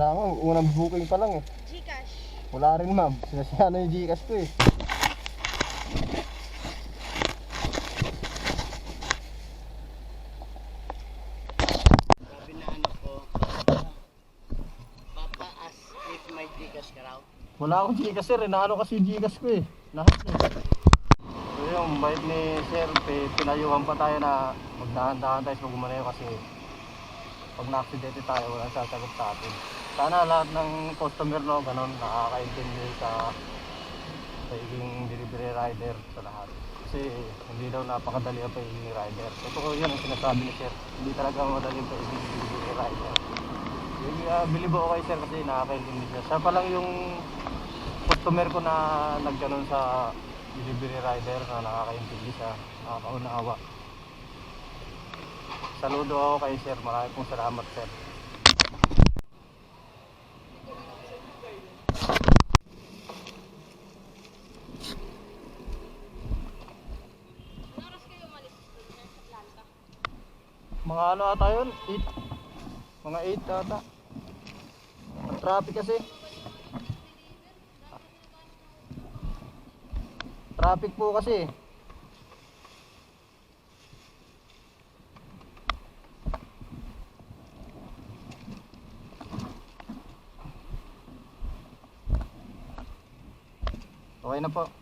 Wala nga, unang booking pa lang eh. Gcash. Wala rin ma'am, sinasya na yung Gcash ko eh. Sabi na anak ko, Papa, ask if may Gcash ka raw. Wala akong Gcash sir, inaano kasi yung Gcash ko eh. Lahat eh. So yung bait ni sir, pinayuhan pa tayo na magdahan-dahan tayo sa Gumanayo kasi pag na-accidente tayo, walang sasagot sa atin. Sana lahat ng customer no, ganun, nakakaintindi sa pagiging delivery rider sa lahat. Kasi hindi daw napakadali ang pagiging rider. Totoo yun ang sinasabi ni sir. Hindi talaga madali ang pagiging delivery rider. Bilib ako kay sir kasi nakakaintindi siya. Siya pa lang yung customer ko na nagganon sa delivery rider na nakakaintindi siya, nakakaunawa. Saludo ako kay sir. Maraming pong salamat sir. Mga ano ata yun? 8. Mga 8 ata. Ang traffic kasi. Traffic po kasi. Okay na po.